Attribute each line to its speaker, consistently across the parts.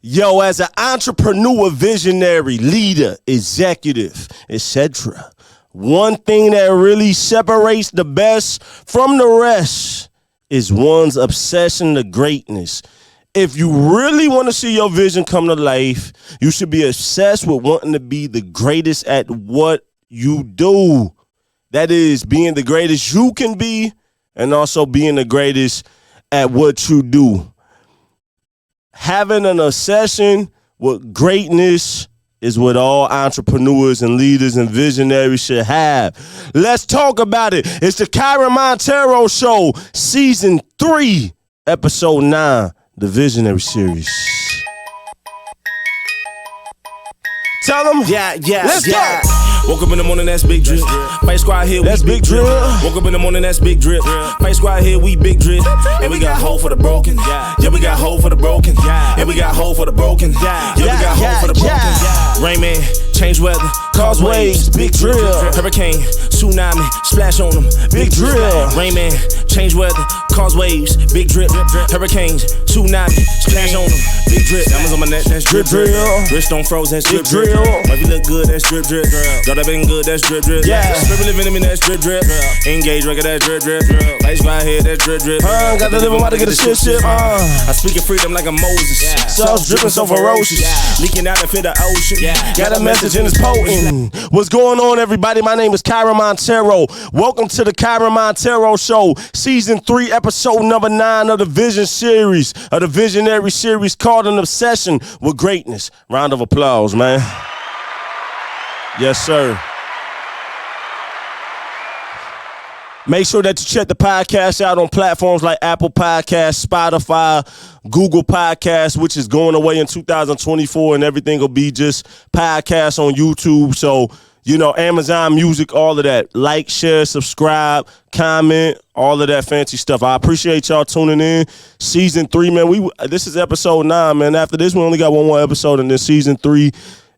Speaker 1: Yo, as an entrepreneur, visionary, leader, executive, etc., one thing that really separates the best from the rest is one's obsession to greatness. If you really want to see your vision come to life, you should be obsessed with wanting to be the greatest at what you do. That is, being the greatest you can be and also being the greatest at what you do. Having an obsession with greatness is what all entrepreneurs and leaders and visionaries should have. Let's talk about it. It's the KYREN Monteiro Show, Season 3, Episode 9, the Visionary Series. Tell them. Let's go.
Speaker 2: Woke up in the morning, that's big drip. Fight squad here,
Speaker 1: that's
Speaker 2: we
Speaker 1: big drip.
Speaker 2: Woke up in the morning, that's big drip. Fight squad here, we big drip. And we got hope for the broken. Yeah, we got hope for the broken. And we got hope for the broken. Yeah, we got hope for the broken. Rain man, change weather, cause waves, big drill. Hurricane, tsunami, splash on them, big drill. Rain man, change weather, cause waves, big drip. Hurricanes, tsunami, splash on them, big drip. Diamonds on my neck, that's drip drip. Wrist on froze, that's drip drip. If you look good, that's drip drip. Got that been good, that's drip drip.
Speaker 1: Yeah.
Speaker 2: Spirit living in me, that's drip drip. Engage record, that's drip drip. Lights right here, that's drip drip.
Speaker 1: Got to live about to get a shit.
Speaker 2: I speak of freedom like a Moses.
Speaker 1: Sauce dripping so ferocious.
Speaker 2: Leaking out to fit the ocean.
Speaker 1: Got a message and it's potent. What's going on, everybody? My name is KYREN Monteiro. Welcome to the KYREN Monteiro Show, Season 3, Episode number 9 of the Vision Series, of the Visionary Series called An Obsession with Greatness. Round of applause, man. Yes, sir. Make sure that you check the podcast out on platforms like Apple Podcasts, Spotify, Google Podcasts, which is going away in 2024, and everything will be just podcasts on YouTube. So, you know, Amazon Music, all of that. Like, share, subscribe, comment, all of that fancy stuff. I appreciate y'all tuning in. Season 3, man. This is Episode 9, man. After this, we only got one more episode, and then Season 3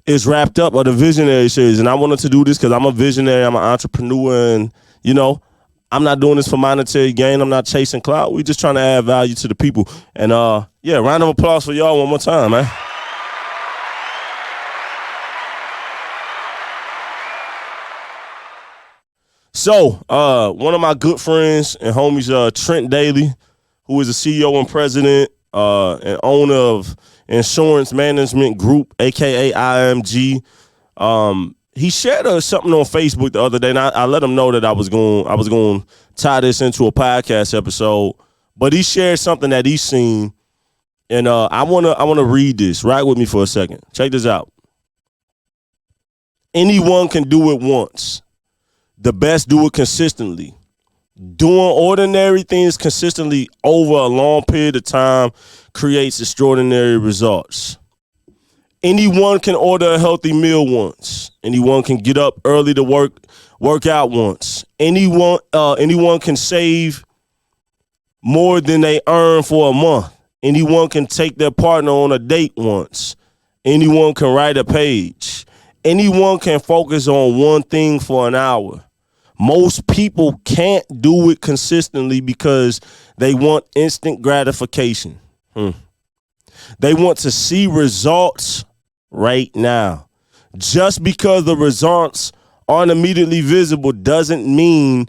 Speaker 1: is wrapped up of the Visionary Series. And I wanted to do this because I'm a visionary, I'm an entrepreneur, and, you know, I'm not doing this for monetary gain. I'm not chasing clout. We just trying to add value to the people. And, yeah, round of applause for y'all one more time, man. So, one of my good friends and homies, Trent Daly, who is the CEO and president and owner of Insurance Management Group, a.k.a. IMG, he shared something on Facebook the other day, and I let him know that I was going to tie this into a podcast episode. But he shared something that he's seen, and I wanna read this. Ride with me for a second. Check this out. Anyone can do it once. The best do it consistently. Doing ordinary things consistently over a long period of time creates extraordinary results. Anyone can order a healthy meal once. Anyone can get up early to work out once. Anyone can save more than they earn for a month. Anyone can take their partner on a date once. Anyone can write a page. Anyone can focus on one thing for an hour. Most people can't do it consistently because they want instant gratification. They want to see results right now. Just because the results aren't immediately visible doesn't mean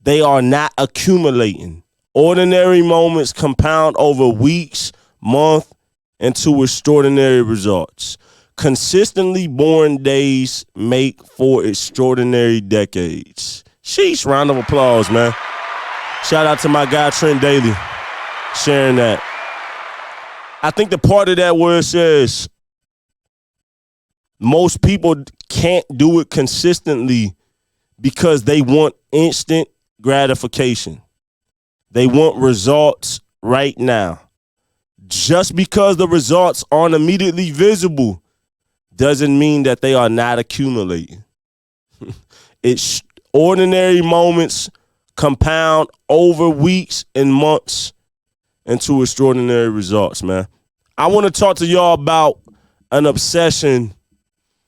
Speaker 1: they are not accumulating. Ordinary moments compound over weeks, months, into extraordinary results. Consistently boring days make for extraordinary decades. Sheesh, round of applause, man. Shout out to my guy, Trent Daly, sharing that. I think the part of that where it says most people can't do it consistently because they want instant gratification. They want results right now. Just because the results aren't immediately visible doesn't mean that they are not accumulating. It's ordinary moments compound over weeks and months into extraordinary results, man. I want to talk to y'all about an obsession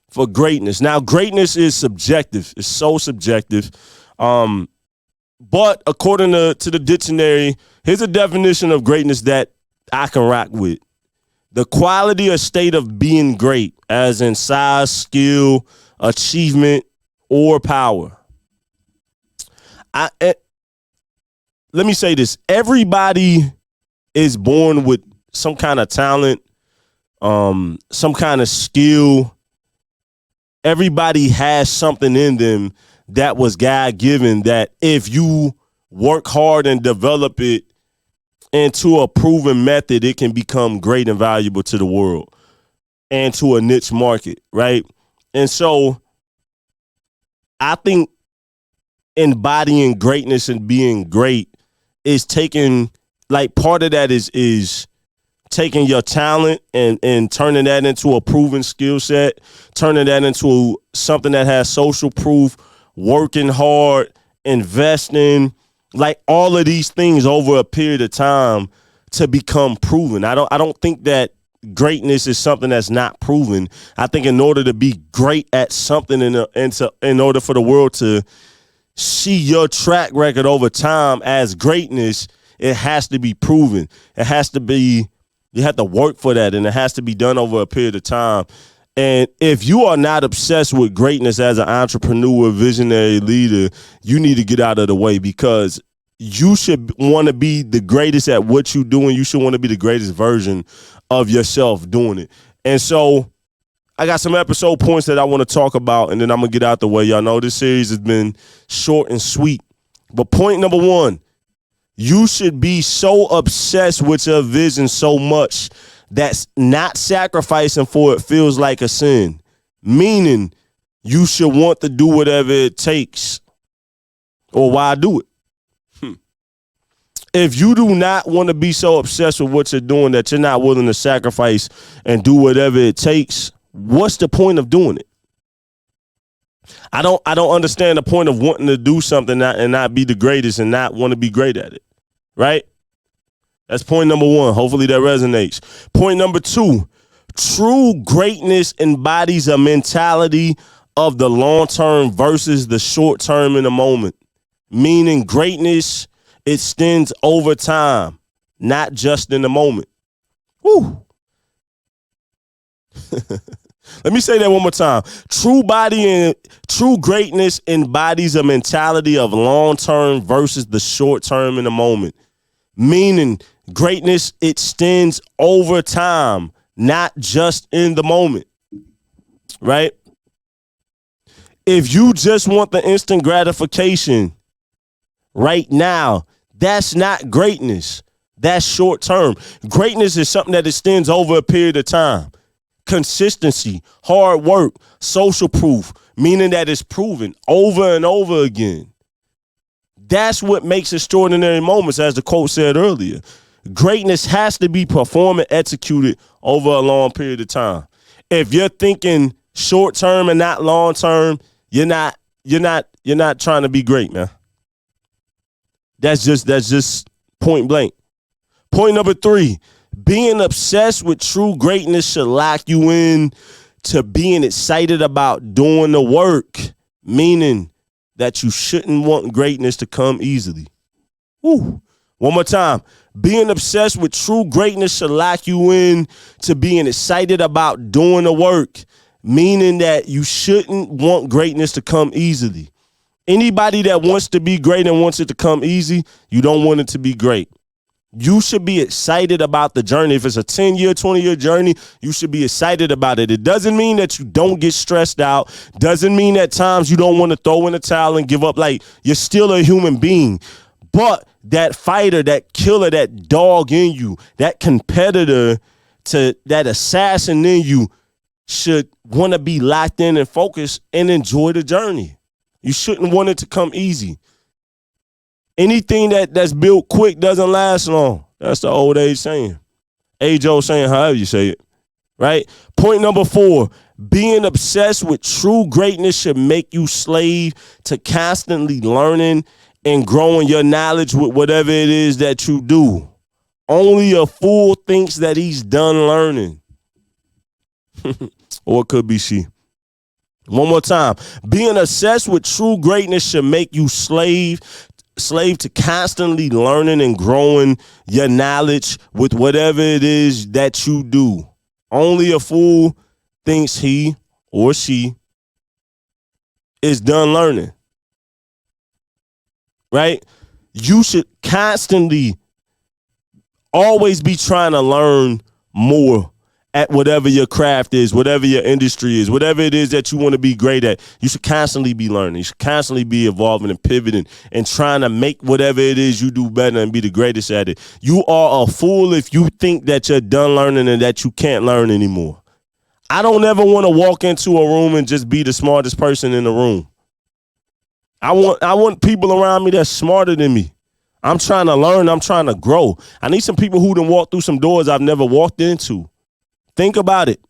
Speaker 1: for greatness. Now, greatness is subjective. It's so subjective. But according to the dictionary, here's a definition of greatness that I can rock with. The quality or state of being great, as in size, skill, achievement, or power. Let me say this. Everybody is born with some kind of talent, some kind of skill. Everybody has something in them that was God-given that if you work hard and develop it into a proven method, it can become great and valuable to the world and to a niche market, right? And so I think embodying greatness and being great is taking, like, part of that is taking your talent and turning that into a proven skill set, turning that into something that has social proof, working hard, investing, like all of these things over a period of time to become proven. I don't think that greatness is something that's not proven. I think in order to be great at something in order for the world to see your track record over time as greatness, it has to be proven. It has to be, you have to work for that, and it has to be done over a period of time. And if you are not obsessed with greatness as an entrepreneur, visionary leader, you need to get out of the way, because you should want to be the greatest at what you're doing. You should want to be the greatest version of yourself doing it. And so I got some episode points that I want to talk about, and then I'm going to get out the way. Y'all know this series has been short and sweet. But point number one, you should be so obsessed with your vision so much that's not sacrificing for it feels like a sin. Meaning you should want to do whatever it takes. Or why do it? If you do not want to be so obsessed with what you're doing that you're not willing to sacrifice and do whatever it takes, what's the point of doing it? I don't understand the point of wanting to do something and not be the greatest and not want to be great at it. Right? That's point number one. Hopefully that resonates. Point number two, true greatness embodies a mentality of the long term versus the short term in the moment. Meaning greatness extends over time, not just in the moment. Woo. Let me say that one more time. True greatness embodies a mentality of long term versus the short term in the moment. Meaning greatness extends over time, not just in the moment. Right? If you just want the instant gratification right now, that's not greatness. That's short term. Greatness is something that extends over a period of time. Consistency, hard work, social proof, meaning that it's proven over and over again. That's what makes extraordinary moments, as the quote said earlier. Greatness has to be performed and executed over a long period of time. If you're thinking short term and not long term, you're not trying to be great, man. That's just point blank. Point number three, being obsessed with true greatness should lock you in to being excited about doing the work, meaning that you shouldn't want greatness to come easily. Woo. One more time. Being obsessed with true greatness should lock you in to being excited about doing the work, meaning that you shouldn't want greatness to come easily. Anybody that wants to be great and wants it to come easy, you don't want it to be great. You should be excited about the journey. If it's a 10-year, 20-year journey, you should be excited about it. It doesn't mean that you don't get stressed out. Doesn't mean at times you don't want to throw in the towel and give up. Like, you're still a human being. But that fighter, that killer, that dog in you, that competitor, to that assassin in you should want to be locked in and focused and enjoy the journey. You shouldn't want it to come easy. Anything that's built quick doesn't last long. That's the old age saying. Age-old saying, however you say it. Right? Point number 4, being obsessed with true greatness should make you slave to constantly learning and growing your knowledge with whatever it is that you do. Only a fool thinks that he's done learning. Or it could be she. One more time. Being obsessed with true greatness should make you slave slave to constantly learning and growing your knowledge with whatever it is that you do. Only a fool thinks he or she is done learning. Right? You should constantly always be trying to learn more at whatever your craft is, whatever your industry is, whatever it is that you want to be great at. You should constantly be learning. You should constantly be evolving and pivoting and trying to make whatever it is you do better and be the greatest at it. You are a fool if you think that you're done learning and that you can't learn anymore. I don't ever want to walk into a room and just be the smartest person in the room. I want people around me that's smarter than me. I'm trying to learn. I'm trying to grow. I need some people who done walked through some doors I've never walked into. Think about it.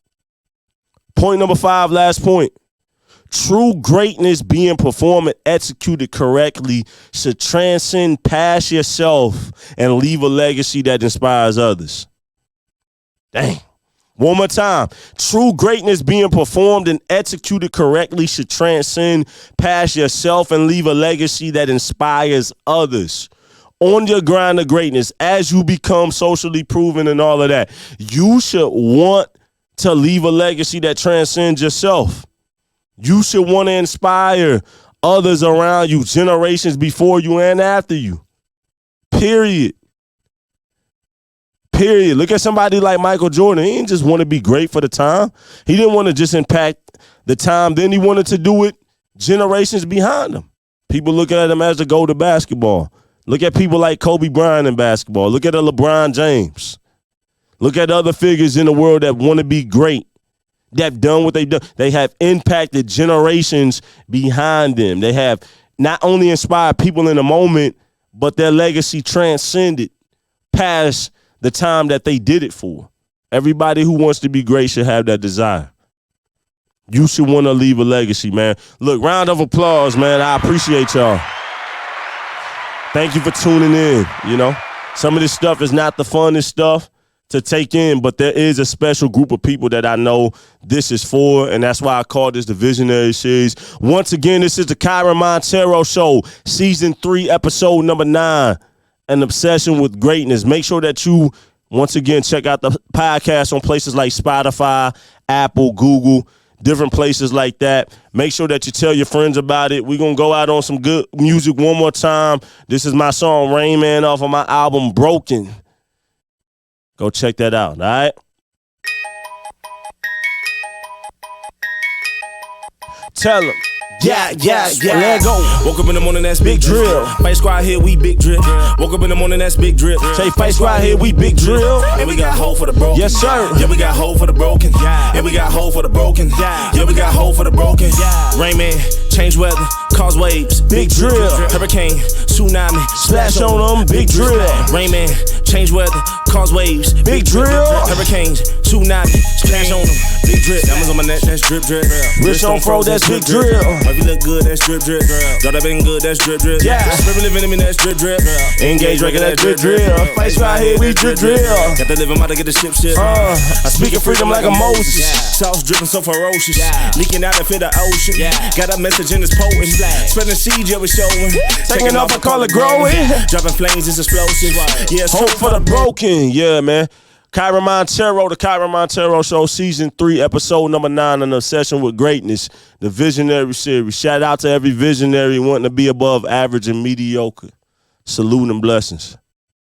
Speaker 1: Point number 5, last point. True greatness being performed and executed correctly should transcend past yourself and leave a legacy that inspires others. Dang. One more time. True greatness being performed and executed correctly should transcend past yourself and leave a legacy that inspires others. On your grind of greatness, as you become socially proven and all of that, you should want to leave a legacy that transcends yourself. You should want to inspire others around you, generations before you and after you. Period. Look at somebody like Michael Jordan. He didn't just want to be great for the time. He didn't want to just impact the time. Then he wanted to do it generations behind him. People look at him as the GOAT of basketball. Look at people like Kobe Bryant in basketball. Look at a LeBron James. Look at other figures in the world that want to be great, that have done what they've done. They have impacted generations behind them. They have not only inspired people in the moment, but their legacy transcended past the time that they did it for. Everybody who wants to be great should have that desire. You should want to leave a legacy, man. Look, round of applause, man. I appreciate y'all. Thank you for tuning in. You know, some of this stuff is not the funnest stuff to take in, but there is a special group of people that I know this is for, and that's why I call this the Visionary Series. Once again, this is the KYREN Monteiro Show, Season 3, Episode number 9, An Obsession with Greatness. Make sure that you, once again, check out the podcast on places like Spotify, Apple, Google, different places like that. Make sure that you tell your friends about it. We're going to go out on some good music one more time. This is my song, Rain Man, off of my album, Broken. Go check that out, all right? Tell them. Yeah. Let go.
Speaker 2: Woke up in the morning, that's big drill. Fight squad here, we big drip. Woke up in the morning, that's big drip.
Speaker 1: Say fight squad here, we big drill.
Speaker 2: And we got hope for the broken.
Speaker 1: Yes, sir.
Speaker 2: Yeah, we got hope for the broken. And we got hope for the broken. Yeah, we got hope for the broken. Rain man, change weather, cause waves.
Speaker 1: Big drill.
Speaker 2: Hurricane, tsunami,
Speaker 1: Splash on them, big drill.
Speaker 2: Rain man, change weather, cause waves.
Speaker 1: Big drill.
Speaker 2: Hurricanes, tsunami, splash on them. Big drip. Diamonds on my neck, that's drip drip.
Speaker 1: Rich on fro, that's big drill.
Speaker 2: If you look good, that's drip drip. Got that been good, that's drip drip.
Speaker 1: Yeah.
Speaker 2: Spirit living in me, that's drip drip.
Speaker 1: Engage record, that's drip drill. Fight squad here, we drip drill.
Speaker 2: Got that living, about to get the ship.
Speaker 1: I speak of freedom like a Moses.
Speaker 2: Sauce dripping so ferocious. Leaking out and fit the ocean. Got a message in this potent. Spreading seeds, yeah, we showing.
Speaker 1: Taking off, I call it growing.
Speaker 2: Dropping flames, it's explosive. Yeah,
Speaker 1: Hope for the broken. Yeah, man. KYREN Monteiro, the KYREN Monteiro Show, Season 3, Episode number 9, An Obsession with Greatness, the Visionary Series. Shout out to every visionary wanting to be above average and mediocre. Salute and blessings.